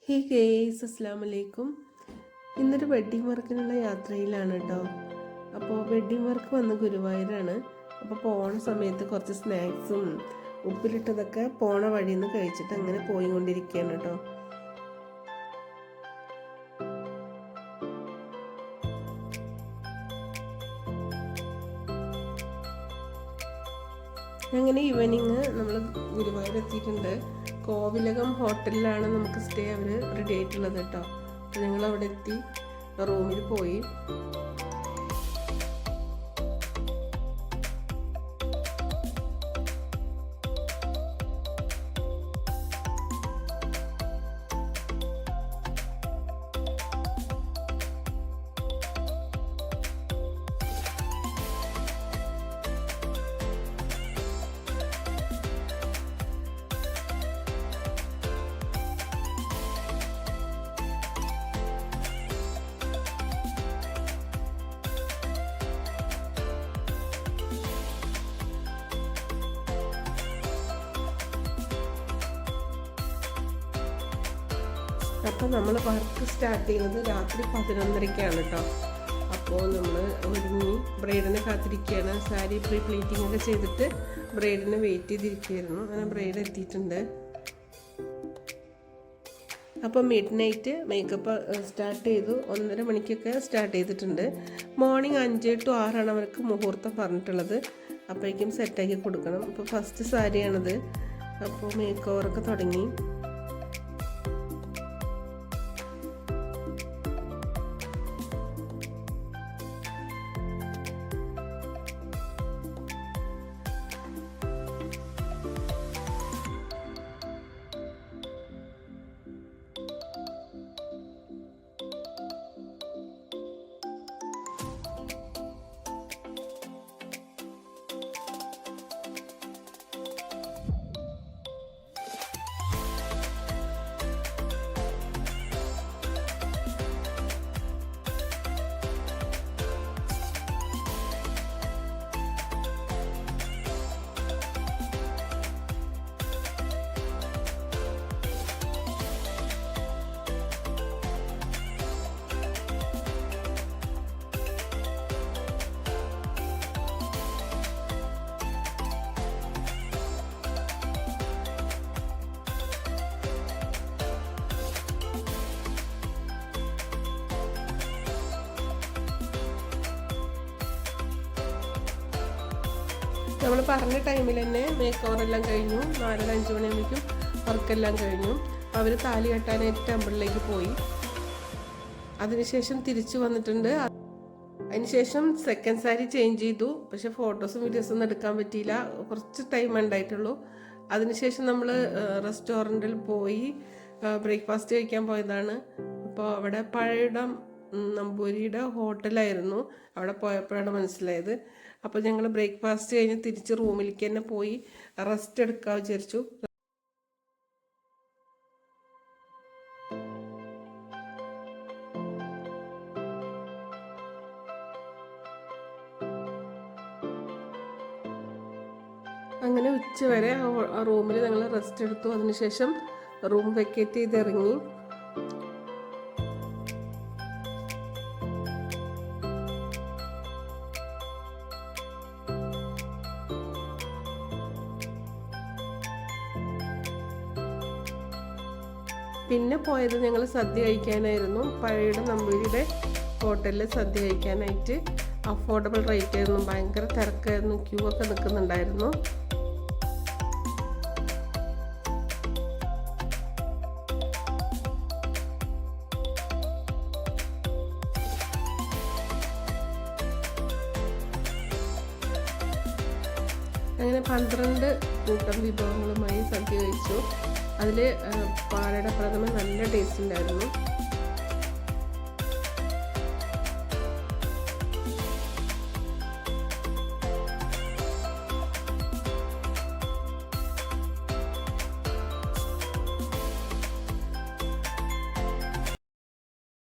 ഹേ guys, അസ്സലാമു അലൈക്കും. ഇന്നൊരു വെഡ്ഡിങ് വർക്കിനുള്ള യാത്രയിലാണ് കേട്ടോ. അപ്പോൾ വെഡ്ഡിങ് വർക്ക് വന്ന് ഗുരുവായൂരാണ്. അപ്പോൾ പോണ സമയത്ത് കുറച്ച് സ്നാക്സും ഉപ്പിലിട്ടതൊക്കെ പോണ വഴിയിൽ നിന്ന് കഴിച്ചിട്ട് അങ്ങനെ പോയിക്കൊണ്ടിരിക്കുകയാണ് കേട്ടോ. അങ്ങനെ ഈവനിങ് നമ്മൾ ഗുരുവായൂർ എത്തിയിട്ടുണ്ട്. കോവിലകം ഹോട്ടലിലാണ് നമുക്ക് സ്റ്റേ അവർ റെഡി ആയിട്ടുള്ളത് കേട്ടോ. അപ്പോൾ ഞങ്ങൾ അവിടെ എത്തി റൂമിൽ പോയി. അപ്പോൾ നമ്മൾ വർക്ക് സ്റ്റാർട്ട് ചെയ്യുന്നത് രാത്രി 11:30-ക്കാണ് കേട്ടോ. അപ്പോൾ നമ്മൾ ഒരുങ്ങി ബ്രൈഡിനെ കാത്തിരിക്കുകയാണ്. സാരി പ്രീ പ്ലീറ്റിംഗ് ഒക്കെ ചെയ്തിട്ട് ബ്രൈഡിനെ വെയിറ്റ് ചെയ്തിരിക്കുകയായിരുന്നു. അങ്ങനെ ബ്രൈഡ് എത്തിയിട്ടുണ്ട്. അപ്പോൾ മിഡ് നൈറ്റ് മേക്കപ്പ് സ്റ്റാർട്ട് ചെയ്തു. 1:30 മണിക്കൊക്കെ സ്റ്റാർട്ട് ചെയ്തിട്ടുണ്ട്. മോർണിംഗ് 5 to 6 അവർക്ക് മുഹൂർത്തം പറഞ്ഞിട്ടുള്ളത്. അപ്പോഴേക്കും സെറ്റാക്കി കൊടുക്കണം. അപ്പോൾ ഫസ്റ്റ് സാരിയാണിത്. അപ്പോൾ മേക്ക് ഓവറൊക്കെ തുടങ്ങി. നമ്മൾ പറഞ്ഞ ടൈമിൽ തന്നെ മേക്ക് ഓവറെല്ലാം കഴിഞ്ഞു. 4-5 മണിയാകുമ്പോഴേക്കും വർക്കെല്ലാം കഴിഞ്ഞു. അവർ താലി കെട്ടാനായിട്ട് ടെമ്പിളിലേക്ക് പോയി. അതിനുശേഷം തിരിച്ചു വന്നിട്ടുണ്ട്. അതിനുശേഷം സെക്കൻഡ് സാരി ചേഞ്ച് ചെയ്തു. പക്ഷെ ഫോട്ടോസും വീഡിയോസും ഒന്നും എടുക്കാൻ പറ്റിയില്ല. കുറച്ച് ടൈം ഉണ്ടായിട്ടുള്ളൂ. അതിനുശേഷം നമ്മൾ റെസ്റ്റോറൻറ്റിൽ പോയി ബ്രേക്ക്ഫാസ്റ്റ് കഴിക്കാൻ പോയതാണ്. അപ്പോൾ അവിടെ പഴയിടം നമ്പൂരിയുടെ ഹോട്ടലായിരുന്നു. അവിടെ പോയപ്പോഴാണ് മനസ്സിലായത്. അപ്പോൾ ഞങ്ങൾ ബ്രേക്ക്ഫാസ്റ്റ് കഴിഞ്ഞ് തിരിച്ച് റൂമിലേക്ക് തന്നെ പോയി റെസ്റ്റ് എടുക്കാൻ വിചാരിച്ചു. അങ്ങനെ ഉച്ചവരെ ആ റൂമിൽ ഞങ്ങൾ റെസ്റ്റ് എടുത്തു. അതിനുശേഷം റൂം വെക്കേറ്റ് ചെയ്ത് ഇറങ്ങി. പിന്നെ പോയത് ഞങ്ങൾ സദ്യ കഴിക്കാനായിരുന്നു. പഴയുടെ നമ്പൂരിയുടെ ഹോട്ടലിൽ സദ്യ കഴിക്കാനായിട്ട്. അഫോർഡബിൾ റേറ്റ് ആയിരുന്നു. ഭയങ്കര തിരക്കായിരുന്നു. ക്യൂ ഒക്കെ നിൽക്കുന്നുണ്ടായിരുന്നു. അങ്ങനെ 12 കൂട്ടം വിഭവങ്ങളുമായി സദ്യ കഴിച്ചു. അതിൽ പാലട പ്രഥമൻ നല്ല ടേസ്റ്റ് ഉണ്ടായിരുന്നു.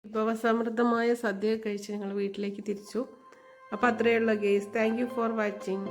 വിഭവസമൃദ്ധമായ സദ്യ കഴിച്ച് ഞങ്ങൾ വീട്ടിലേക്ക് തിരിച്ചു. അപ്പോൾ അത്രയേ ഉള്ളൂ guys. Thank you for watching.